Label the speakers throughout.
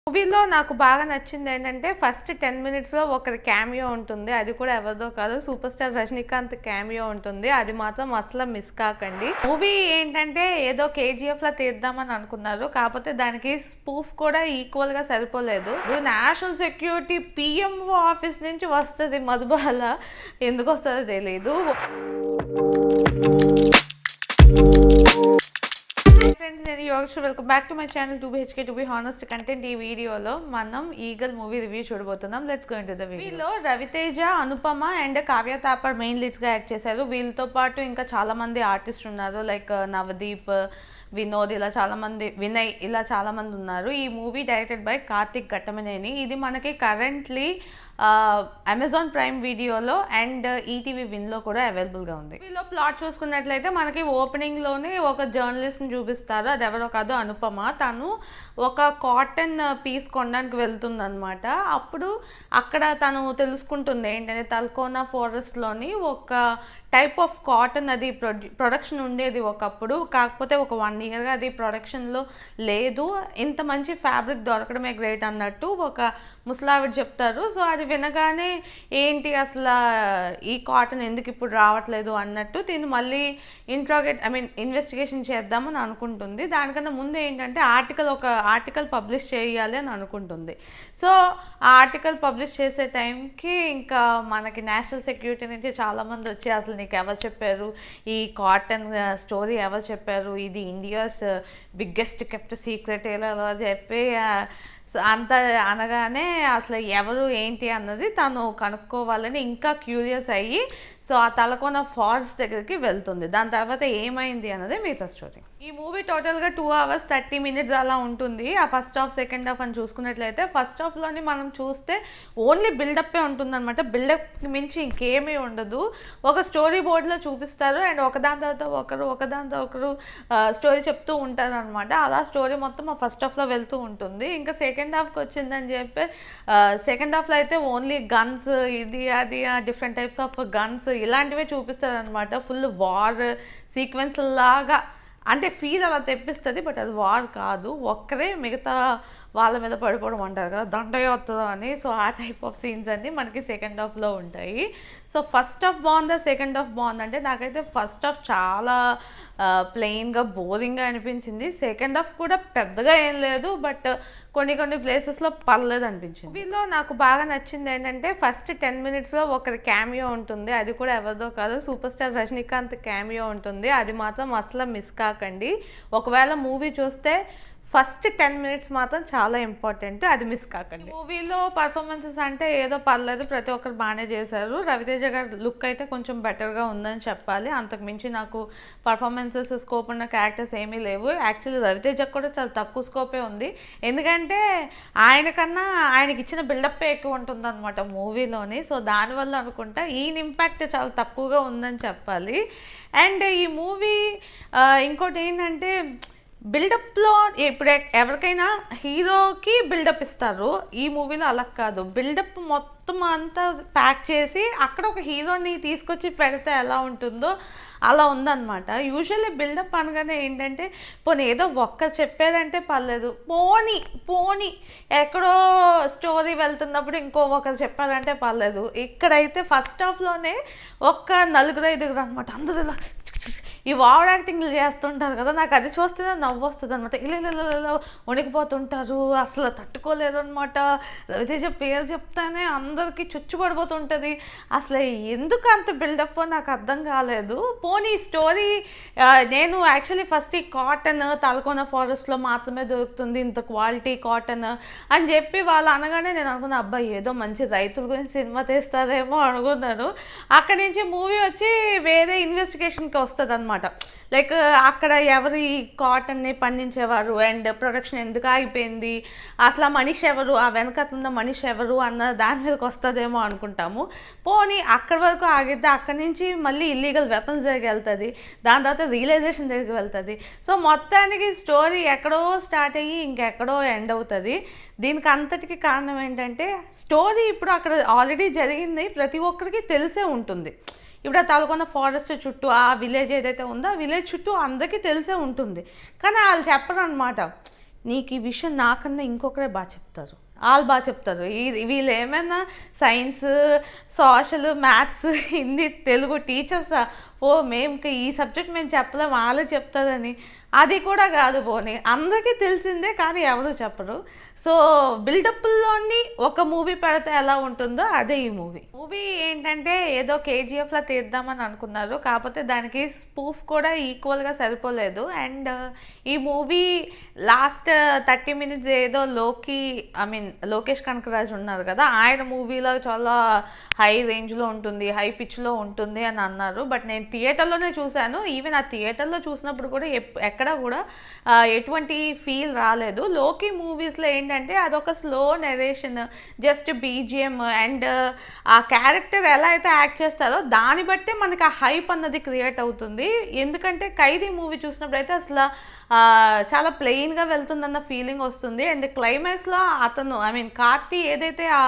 Speaker 1: మూవీలో నాకు బాగా నచ్చింది ఏంటంటే ఫస్ట్ 10 మినిట్స్‌లో ఒకరి క్యామియో ఉంటుంది. అది కూడా ఎవరిదో కాదు, సూపర్ స్టార్ రజనీకాంత్ క్యామియో ఉంటుంది. అది మాత్రం అసలు మిస్ కాకండి. మూవీ ఏంటంటే ఏదో కేజీఎఫ్‌లా తీద్దామని అనుకున్నారు. కాకపోతే దానికి స్పూఫ్ కూడా ఈక్వల్‌గా సరిపోలేదు. నేషనల్ సెక్యూరిటీ పీఎంఓ ఆఫీస్ నుంచి వస్తది మధుబాల. ఎందుకు వస్తదో తెలీదు. ఫ్రెండ్స్, నేను Yogeshwar. Welcome back to my channel 2BHK to be honest content. ఈ వీడియోలో మనం ఈగల్ మూవీ రివ్యూ చూడబోతున్నాం. లెట్స్ గో ఇంటు ద వీడియోలో రవితేజ, అనుపమ అండ్ కావ్య తాపర్ మెయిన్ లీడ్స్గా యాక్ట్ చేశారు. వీళ్ళతో పాటు ఇంకా చాలా మంది ఆర్టిస్ట్ ఉన్నారు. లైక్ నవదీప్, వినోద్, ఇలా చాలామంది, వినయ్, ఇలా చాలామంది ఉన్నారు. ఈ movie directed by Karthik Ghattamaneni. ఇది మనకి కరెంట్లీ అమెజాన్ ప్రైమ్ వీడియోలో అండ్ ఈటీవీ విన్లో కూడా అవైలబుల్గా ఉంది. వీళ్ళు ప్లాట్ చూసుకున్నట్లయితే మనకి ఓపెనింగ్లోనే ఒక జర్నలిస్ట్ని చూపిస్తారు. అది ఎవరో కాదు, అనుపమ. తను ఒక కాటన్ పీస్ కొనడానికి వెళ్తుందనమాట. అప్పుడు అక్కడ తను తెలుసుకుంటుంది ఏంటంటే తల్కోనా ఫారెస్ట్లోని ఒక టైప్ ఆఫ్ కాటన్ అది ప్రొడక్షన్ ఉండేది ఒకప్పుడు. కాకపోతే ఒక 1 ఇయర్గా అది ప్రొడక్షన్లో లేదు. ఇంత మంచి ఫ్యాబ్రిక్ దొరకడమే గ్రేట్ అన్నట్టు ఒక ముసలావిడ చెప్తారు. సో అది వినగానే ఏంటి అసలు ఈ కాటన్ ఎందుకు ఇప్పుడు రావట్లేదు అన్నట్టు తిని మళ్ళీ ఇన్వెస్టిగేషన్ చేద్దామని అనుకుంటుంది. దానికన్నా ముందు ఏంటంటే ఒక ఆర్టికల్ పబ్లిష్ చేయాలి అని అనుకుంటుంది. సో ఆ ఆర్టికల్ పబ్లిష్ చేసే టైంకి ఇంకా మనకి నేషనల్ సెక్యూరిటీ నుంచి చాలామంది వచ్చి అసలు నీకు ఎవరు చెప్పారు, ఈ కాటన్ స్టోరీ ఎవరు చెప్పారు, ఇది ఇండియాస్ బిగ్గెస్ట్ కెప్ట్ సీక్రెట్ ఇలా చెప్పి సో అంత అనగానే అసలు ఎవరు ఏంటి అన్నది తను కనుక్కోవాలని ఇంకా క్యూరియస్ అయ్యి సో ఆ తలకోన ఫారెస్ట్ దగ్గరికి వెళ్తుంది. దాని తర్వాత ఏమైంది అన్నది మిగతా స్టోరీ. ఈ మూవీ టోటల్గా 2 hours 30 minutes అలా ఉంటుంది. ఆ ఫస్ట్ హాఫ్ సెకండ్ హాఫ్ అని చూసుకున్నట్లయితే ఫస్ట్ హాఫ్లోని మనం చూస్తే ఓన్లీ బిల్డప్పే ఉంటుందన్నమాట. బిల్డప్కి మించి ఇంకేమీ ఉండదు. ఒక స్టోరీ బోర్డులో చూపిస్తారు అండ్ ఒకదాని తర్వాత ఒకరు స్టోరీ చెప్తూ ఉంటారు అనమాట. అలా స్టోరీ మొత్తం ఆ ఫస్ట్ హాఫ్లో వెళ్తూ ఉంటుంది. ఇంకా సెకండ్ హాఫ్కి వచ్చిందని చెప్పి సెకండ్ హాఫ్లో అయితే ఓన్లీ గన్స్, ఇది అది డిఫరెంట్ టైప్స్ ఆఫ్ గన్స్ ఇలాంటివే చూపిస్తారు అనమాట. ఫుల్ వార్ సీక్వెన్స్ లాగా అంటే ఫీల్ అలా తెప్పిస్తుంది. బట్ అది వార్ కాదు, ఒక్కరే మిగతా వాళ్ళ మీద పడిపోవడం అంటారు కదా, దండయాత్ర అని. సో ఆ టైప్ ఆఫ్ సీన్స్ అన్నీ మనకి సెకండ్ హాఫ్లో ఉంటాయి. సో ఫస్ట్ హాఫ్ బాగుందా, సెకండ్ హాఫ్ బాగుందంటే నాకైతే ఫస్ట్ హాఫ్ చాలా ప్లెయిన్గా బోరింగ్గా అనిపించింది. సెకండ్ హాఫ్ కూడా పెద్దగా ఏం లేదు, బట్ కొన్ని ప్లేసెస్లో పర్లేదు అనిపించింది. వీళ్ళలో నాకు బాగా నచ్చింది ఏంటంటే ఫస్ట్ 10 మినిట్స్లో ఒకరి క్యామియో ఉంటుంది. అది కూడా ఎవరిదో కాదు, సూపర్ స్టార్ రజనీకాంత్ క్యామియో ఉంటుంది. అది మాత్రం అసలు మిస్ కాకండి. ఒకవేళ మూవీ చూస్తే ఫస్ట్ 10 మినిట్స్ మాత్రం చాలా ఇంపార్టెంట్, అది మిస్ కాకండి. మూవీలో పర్ఫార్మెన్సెస్ అంటే ఏదో పర్లేదు, ప్రతి ఒక్కరు బాగానే చేశారు. రవితేజ గారి లుక్ అయితే కొంచెం బెటర్గా ఉందని చెప్పాలి. అంతకుమించి నాకు పర్ఫార్మెన్సెస్ స్కోప్ ఉన్న క్యారెక్టర్స్ ఏమీ లేవు. యాక్చువల్లీ రవితేజకు కూడా చాలా తక్కువ స్కోపే ఉంది. ఎందుకంటే ఆయనకి ఇచ్చిన బిల్డప్పే ఎక్కువ ఉంటుంది అనమాట మూవీలోని. సో దానివల్ల అనుకుంటా ఈయన ఇంపాక్ట్ చాలా తక్కువగా ఉందని చెప్పాలి. అండ్ ఈ మూవీ ఇంకోటి ఏంటంటే బిల్డప్లో ఇప్పుడు ఎవరికైనా హీరోకి బిల్డప్ ఇస్తారు, ఈ మూవీలో అలా కాదు. బిల్డప్ మొత్తం అంతా ప్యాక్ చేసి అక్కడ ఒక హీరోని తీసుకొచ్చి పెడితే ఎలా ఉంటుందో అలా ఉందన్నమాట. యూజువల్లీ బిల్డప్ అనగానే ఏంటంటే పోనీ ఏదో ఒక్క చెప్పారంటే పర్లేదు, పోనీ ఎక్కడో స్టోరీ వెళ్తున్నప్పుడు ఒకరు చెప్పారంటే పర్లేదు. ఇక్కడైతే ఫస్ట్ హాఫ్లోనే ఒక్క 4-5 అనమాట. అందరూ ఇలా ఈ ఓవర్ యాక్టింగ్లు చేస్తుంటారు కదా, నాకు అది చూస్తేనే నవ్వు వస్తుంది అనమాట. ఇలా వణికిపోతుంటారు, అసలు తట్టుకోలేరు అనమాట. రవితేజ పేరు చెప్తానే అందరికీ చుచ్చుపడిపోతుంటుంది. అసలు ఎందుకు అంత బిల్డప్ నాకు అర్థం కాలేదు. పోనీ స్టోరీ నేను యాక్చువల్లీ ఫస్ట్ ఈ కాటన్ తలకోన ఫారెస్ట్లో మాత్రమే దొరుకుతుంది, ఇంత క్వాలిటీ కాటన్ అని చెప్పి వాళ్ళు అనగానే నేను అనుకున్నా అబ్బాయి ఏదో మంచి రైతుల గురించి సినిమా తీస్తారేమో అనుకున్నాను. అక్కడి నుంచి మూవీ వచ్చి వేరే ఇన్వెస్టిగేషన్కి వస్తుంది అనమాట. లైక్ అక్కడ ఎవరు ఈ కాటన్ని పండించేవారు అండ్ ప్రొడక్షన్ ఎందుకు ఆగిపోయింది, అసలు ఆ మనిషి ఎవరు, ఆ వెనకతున్న మనిషి ఎవరు అన్న దాని మీదకి వస్తుందేమో అనుకుంటాము. పోనీ అక్కడి వరకు ఆగిద్ది, అక్కడి నుంచి మళ్ళీ ఇల్లీగల్ వెపన్స్ దగ్గరికి వెళ్తుంది, దాని తర్వాత రియలైజేషన్ దగ్గరికి వెళ్తుంది. సో మొత్తానికి స్టోరీ ఎక్కడో స్టార్ట్ అయ్యి ఇంకెక్కడో ఎండ్ అవుతుంది. దీనికి అంతటికి కారణం ఏంటంటే స్టోరీ ఇప్పుడు అక్కడ ఆల్రెడీ జరిగింది, ప్రతి ఒక్కరికి తెలిసే ఉంటుంది. ఇప్పుడు ఆ తలకొన్న ఫారెస్ట్ చుట్టూ ఆ విలేజ్ ఏదైతే ఉందో ఆ విలేజ్ చుట్టూ అందరికీ తెలిసే ఉంటుంది. కానీ వాళ్ళు చెప్పరు అనమాట, నీకు ఈ విషయం నాకన్నా ఇంకొకరే బాగా చెప్తారు. చెప్తారు, వాళ్ళు బాగా చెప్తారు. వీళ్ళు ఏమైనా science, social, maths, Hindi, Telugu టీచర్సా? ఓ మేము ఈ సబ్జెక్ట్ మేము చెప్పలేము, వాళ్ళే చెప్తారని. అది కూడా కాదు. పోనీ అందరికీ తెలిసిందే కానీ ఎవరు చెప్పరు. సో బిల్డప్లోని ఒక మూవీ పెడితే ఎలా ఉంటుందో అదే ఈ మూవీ ఏంటంటే ఏదో కేజీఎఫ్లా తీద్దామని అనుకున్నారు, కాకపోతే దానికి స్పూఫ్ కూడా ఈక్వల్గా సరిపోలేదు. అండ్ ఈ మూవీ లాస్ట్ 30 minutes ఏదో లోకేష్ కనకరాజు ఉన్నారు కదా, ఆయన మూవీలో చాలా హై రేంజ్లో ఉంటుంది, హై పిచ్లో ఉంటుంది అని అన్నారు. బట్ నేను థియేటర్లోనే చూశాను. ఈవెన్ ఆ థియేటర్లో చూసినప్పుడు కూడా ఎక్కడ కూడా ఎటువంటి ఫీల్ రాలేదు. లోకి మూవీస్లో ఏంటంటే అదొక slow narration, just BGM and ఆ క్యారెక్టర్ ఎలా అయితే యాక్ట్ చేస్తారో దాన్ని బట్టే మనకి ఆ హైప్ అన్నది క్రియేట్ అవుతుంది. ఎందుకంటే ఖైదీ మూవీ చూసినప్పుడు అయితే అసలు చాలా ప్లెయిన్గా వెళ్తుందన్న ఫీలింగ్ వస్తుంది. అండ్ క్లైమాక్స్లో అతను కార్తీ ఏదైతే ఆ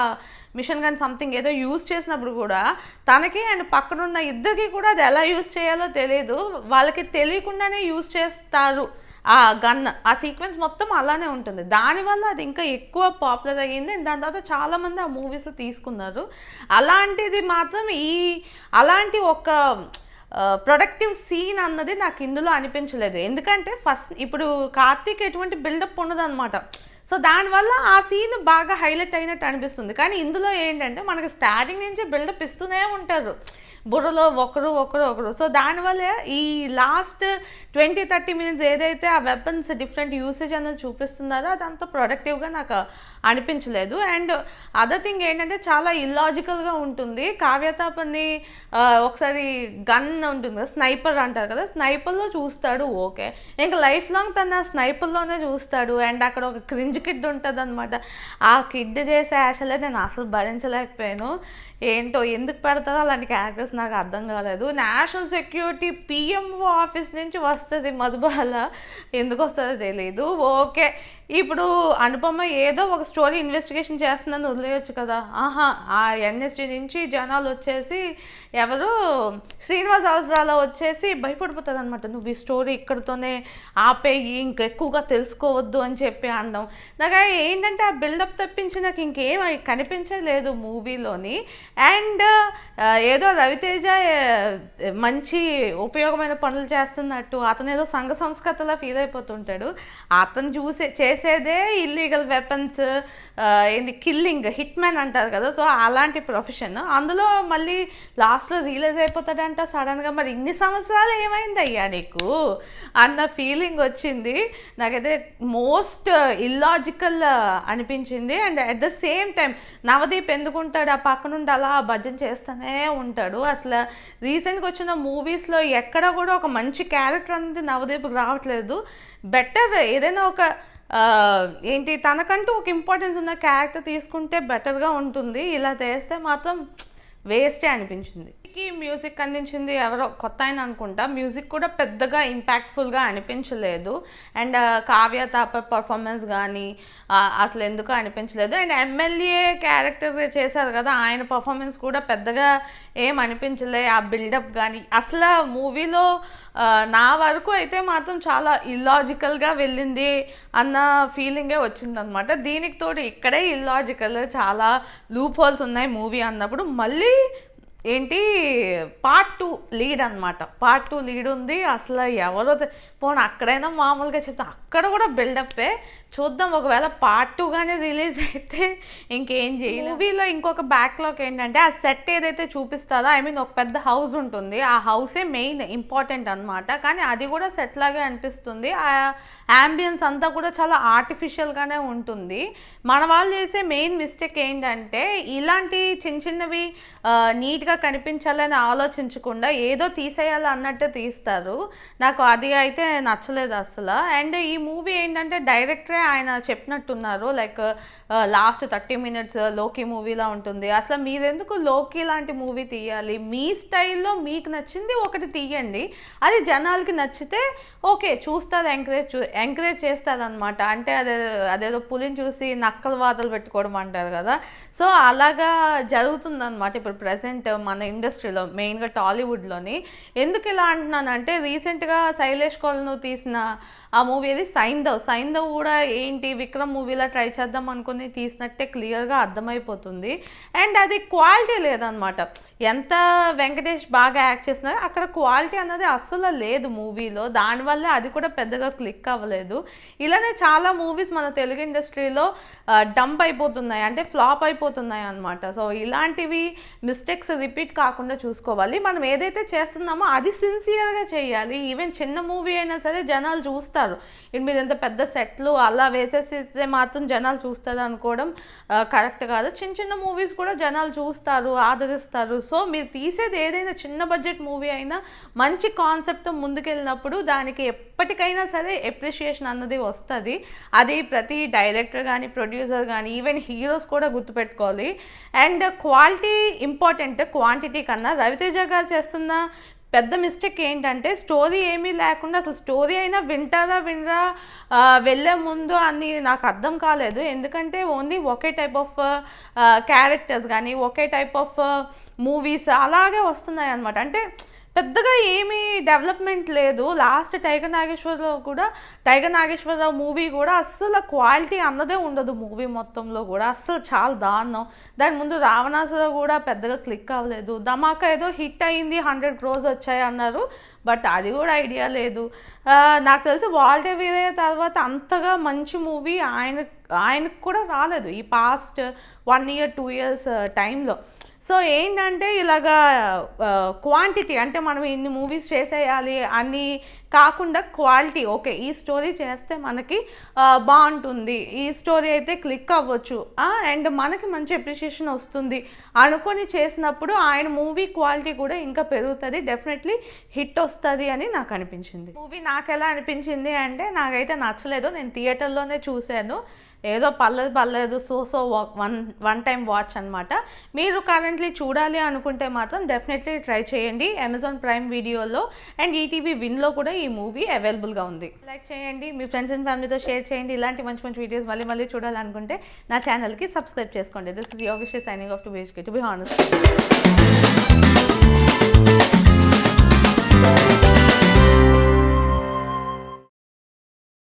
Speaker 1: మిషన్ గన్ సంథింగ్ ఏదో యూజ్ చేసినప్పుడు కూడా తనకి అండ్ పక్కనున్న ఇద్దరికి కూడా అది ఎలా యూజ్ చేయాలో తెలియదు, వాళ్ళకి తెలియకుండానే యూజ్ చేస్తారు ఆ గన్. ఆ సీక్వెన్స్ మొత్తం అలానే ఉంటుంది. దానివల్ల అది ఇంకా ఎక్కువ పాపులర్ అయ్యింది. దాని తర్వాత చాలామంది ఆ మూవీస్లో తీసుకున్నారు. అలాంటిది మాత్రం అలాంటి ఒక ప్రొడక్టివ్ సీన్ అన్నది నాకు ఇందులో అనిపించలేదు. ఎందుకంటే ఫస్ట్ ఇప్పుడు కార్తీక్ ఎటువంటి బిల్డప్ ఉండదన్నమాట. సో దానివల్ల ఆ సీన్ బాగా హైలైట్ అయినట్టు అనిపిస్తుంది. కానీ ఇందులో ఏంటంటే మనకి స్టార్టింగ్ నుంచి బిల్డప్ ఇస్తూనే ఉంటారు, బుర్రలో ఒకరు. సో దానివల్ల ఈ లాస్ట్ 20-30 minutes ఏదైతే ఆ వెపన్స్ డిఫరెంట్ యూసేజ్ అనేది చూపిస్తున్నారో అదంతా ప్రొడక్టివ్గా నాకు అనిపించలేదు. అండ్ అదర్ థింగ్ ఏంటంటే చాలా ఇల్లాజికల్గా ఉంటుంది. కావ్యతాపని ఒకసారి గన్ ఉంటుంది కదా, స్నైపర్ అంటారు కదా, స్నైపర్లో చూస్తాడు, ఓకే, ఇంకా లైఫ్ లాంగ్ తన స్నైపర్లోనే చూస్తాడు. అండ్ అక్కడ ఒక క్రింజ్ కిడ్ ఉంటుంది అనమాట. ఆ కిడ్ చేసే యాషలే నేను అసలు భరించలేకపోయాను. ఏంటో ఎందుకు పెడతారో అలాంటి క్యారెక్టర్స్ నాకు అర్థం కాలేదు. నేషనల్ సెక్యూరిటీ పిఎంఓ ఆఫీస్ నుంచి వస్తుంది మధుబాల, ఎందుకు వస్తుందో తెలియదు. ఓకే, ఇప్పుడు అనుపమ ఏదో ఒక స్టోరీ ఇన్వెస్టిగేషన్ చేస్తుందని వదిలేయచ్చు కదా. ఆ ఎన్ఎస్జీ నుంచి జనాలు వచ్చేసి ఎవరు శ్రీనివాస్ అవసరాలు వచ్చేసి భయపడిపోతుంది అనమాట, నువ్వు ఈ స్టోరీ ఇక్కడితోనే ఆపేయి, ఇంకెక్కువగా తెలుసుకోవద్దు అని చెప్పి అనడం. నాకు ఏంటంటే ఆ బిల్డప్ తప్పించి నాకు ఇంకేం కనిపించలేదు మూవీలోని. అండ్ ఏదో రవితేజ మంచి ఉపయోగమైన పనులు చేస్తున్నట్టు అతను ఏదో సంఘ సంస్కృతలా ఫీల్ అయిపోతుంటాడు. అతను చేసేదే ఇల్లీగల్ వెపన్స్, ఏంటి కిల్లింగ్, హిట్ మ్యాన్ అంటారు కదా. సో అలాంటి ప్రొఫెషన్. అందులో మళ్ళీ లాస్ట్లో రియలైజ్ అయిపోతాడంట సడన్గా. మరి ఇన్ని సంవత్సరాలు ఏమైంది అయ్యా నీకు అన్న ఫీలింగ్ వచ్చింది. నాకైతే మోస్ట్ ఇల్లాజికల్ అనిపించింది. And at the same time Navdeep ఎందుకుంటాడు ఆ పక్క నుండి అలా భజన చేస్తూనే ఉంటాడు. అసలు రీసెంట్గా వచ్చిన మూవీస్లో ఎక్కడ కూడా ఒక మంచి క్యారెక్టర్ అనేది నవదీప్కి రావట్లేదు. బెటర్ ఏదైనా ఒక ఏంటి తనకంటూ ఒక ఇంపార్టెన్స్ ఉన్న క్యారెక్టర్ తీసుకుంటే బెటర్గా ఉంటుంది. ఇలా చేస్తే మాత్రం వేస్టే అనిపించింది. మ్యూజిక్ అందించింది ఎవరో కొత్త ఆయన అనుకుంటా. మ్యూజిక్ కూడా పెద్దగా ఇంపాక్ట్ఫుల్గా అనిపించలేదు. అండ్ కావ్య తాపర్ పర్ఫార్మెన్స్ కానీ అసలు ఎందుకు అనిపించలేదు. అండ్ ఎమ్మెల్యే క్యారెక్టర్ చేశారు కదా, ఆయన పర్ఫార్మెన్స్ కూడా పెద్దగా ఏం అనిపించలే. ఆ బిల్డప్ కానీ అసలు మూవీలో నా వరకు అయితే మాత్రం చాలా ఇల్లాజికల్గా వెళ్ళింది అన్న ఫీలింగే వచ్చిందనమాట. దీనికి తోడు ఇక్కడే ఇల్లాజికల్, చాలా లూప్ హోల్స్ ఉన్నాయి మూవీ అన్నప్పుడు. మళ్ళీ ఏంటి పార్ట్ 2 లీడ్ అనమాట. పార్ట్ 2 లీడ్ ఉంది. అసలు ఎవరో పోనీ అక్కడైనా మామూలుగా చెప్తా, అక్కడ కూడా బిల్డప్పే. చూద్దాం, ఒకవేళ పార్ట్ 2 గానే రిలీజ్ అయితే ఇంకేం చేయాలి. మూవీలో ఇంకొక బ్యాక్లాగ్ ఏంటంటే ఆ సెట్ ఏదైతే చూపిస్తారో, ఒక పెద్ద హౌస్ ఉంటుంది, ఆ హౌసే మెయిన్ ఇంపార్టెంట్ అనమాట. కానీ అది కూడా సెట్ లాగే అనిపిస్తుంది. ఆ యాంబియన్స్ అంతా కూడా చాలా ఆర్టిఫిషియల్గానే ఉంటుంది. మన వాళ్ళు చేసే మెయిన్ మిస్టేక్ ఏంటంటే ఇలాంటి చిన్నవి నీట్గా కనిపించాలని ఆలోచించకుండా ఏదో తీసేయాలి అన్నట్టు తీస్తారు. నాకు అది అయితే నచ్చలేదు అసలు. అండ్ ఈ మూవీ ఏంటంటే డైరెక్టరే ఆయన చెప్పినట్టున్నారు, లైక్ లాస్ట్ 30 minutes లోకి మూవీలా ఉంటుంది. అసలు మీరెందుకు లోకి లాంటి మూవీ తీయాలి, మీ స్టైల్లో మీకు నచ్చింది ఒకటి తీయండి, అది జనాలకి నచ్చితే ఓకే చూస్తారు, ఎంకరేజ్ చేస్తారనమాట. అంటే అదేదో పులిని చూసి నక్కల వాతలు పెట్టుకోవడం అంటారు కదా. సో అలాగా జరుగుతుందన్నమాట ఇప్పుడు ప్రజెంట్. మన ఇండస్ట్రీలో మెయిన్గా టాలీవుడ్లోని. ఎందుకు ఇలా అంటున్నానంటే రీసెంట్గా శైలేష్ కోల్ను తీసిన ఆ మూవీ అది సైంధవ్ కూడా ఏంటి విక్రమ్ మూవీలో ట్రై చేద్దాం అనుకుని తీసినట్టే క్లియర్గా అర్థమైపోతుంది. అండ్ అది క్వాలిటీ లేదనమాట. ఎంత వెంకటేష్ బాగా యాక్ట్ చేసినా అక్కడ క్వాలిటీ అన్నది అస్సలు లేదు మూవీలో. దానివల్ల అది కూడా పెద్దగా క్లిక్ అవ్వలేదు. ఇలానే చాలా మూవీస్ మన తెలుగు ఇండస్ట్రీలో డంప్ అయిపోతున్నాయి, అంటే ఫ్లాప్ అయిపోతున్నాయి అనమాట. సో ఇలాంటివి మిస్టేక్స్ రిపీట్ కాకుండా చూసుకోవాలి. మనం ఏదైతే చేస్తున్నామో అది సిన్సియర్గా చేయాలి. ఈవెన్ చిన్న మూవీ అయినా సరే జనాలు చూస్తారు. ఇటు మీద ఎంత పెద్ద సెట్లు అలా వేసేస్తే మాత్రం జనాలు చూస్తారు అనుకోవడం కరెక్ట్ కాదు. చిన్న చిన్న మూవీస్ కూడా జనాలు చూస్తారు, ఆదరిస్తారు. సో మీరు తీసేది ఏదైనా చిన్న బడ్జెట్ మూవీ అయినా మంచి కాన్సెప్ట్తో ముందుకెళ్ళినప్పుడు దానికి ఎప్పటికైనా సరే ఎప్రిషియేషన్ అన్నది వస్తుంది. అది ప్రతి డైరెక్టర్ కానీ ప్రొడ్యూసర్ కానీ ఈవెన్ హీరోస్ కూడా గుర్తుపెట్టుకోవాలి. అండ్ క్వాలిటీ ఇంపార్టెంట్ క్వాంటిటీ కన్నా. రవితేజ గారు చేస్తున్న పెద్ద మిస్టేక్ ఏంటంటే స్టోరీ ఏమీ లేకుండా, అసలు స్టోరీ అయినా వినరా వెళ్ళే ముందు అని నాకు అర్థం కాలేదు. ఎందుకంటే only okay type of characters కానీ ఒకే టైప్ ఆఫ్ మూవీస్ అలాగే వస్తున్నాయి అన్నమాట. అంటే పెద్దగా ఏమీ డెవలప్మెంట్ లేదు. లాస్ట్ టైగర్ నాగేశ్వరరావు మూవీ కూడా అస్సలు క్వాలిటీ అన్నదే ఉండదు. మూవీ మొత్తంలో కూడా అస్సలు చాలా దారుణం. దాని ముందు రావణాసుర కూడా పెద్దగా క్లిక్ అవ్వలేదు. ధమాకా ఏదో హిట్ అయింది, 100 crores వచ్చాయి అన్నారు, బట్ అది కూడా ఐడియా లేదు. నాకు తెలిసి వాల్టర్ వీరయ్య తర్వాత అంతగా మంచి మూవీ ఆయనకు కూడా రాలేదు ఈ పాస్ట్ 1 year 2 years టైంలో. సో ఏంటంటే ఇలాగా క్వాంటిటీ, అంటే మనం ఇన్ని మూవీస్ చేసేయాలి అని కాకుండా క్వాలిటీ. ఓకే, ఈ స్టోరీ చేస్తే మనకి బాగుంటుంది, ఈ స్టోరీ అయితే క్లిక్ అవ్వచ్చు అండ్ మనకి మంచి అప్రిషియేషన్ వస్తుంది అనుకొని చేసినప్పుడు ఆయన మూవీ క్వాలిటీ కూడా ఇంకా పెరుగుతుంది, డెఫినెట్లీ హిట్ వస్తుంది అని నాకు అనిపించింది. మూవీ నాకు ఎలా అనిపించింది అంటే నాకైతే నచ్చలేదు. నేను థియేటర్లోనే చూశాను. ఏదో పర్లేదు సో వన్ టైం వాచ్ అనమాట. మీరు కరెంట్లీ చూడాలి అనుకుంటే మాత్రం డెఫినెట్లీ ట్రై చేయండి. అమెజాన్ ప్రైమ్ వీడియోలో అండ్ ఈటీవీ విన్లో కూడా ఈ మూవీ అవైలబుల్గా ఉంది. లైక్ చేయండి, మీ ఫ్రెండ్స్ అండ్ ఫ్యామిలీతో షేర్ చేయండి. ఇలాంటి మంచి వీడియోస్ మళ్ళీ చూడాలనుకుంటే నా ఛానల్కి సబ్స్క్రైబ్ చేసుకోండి. This is Yogeshwari signing off to be honest.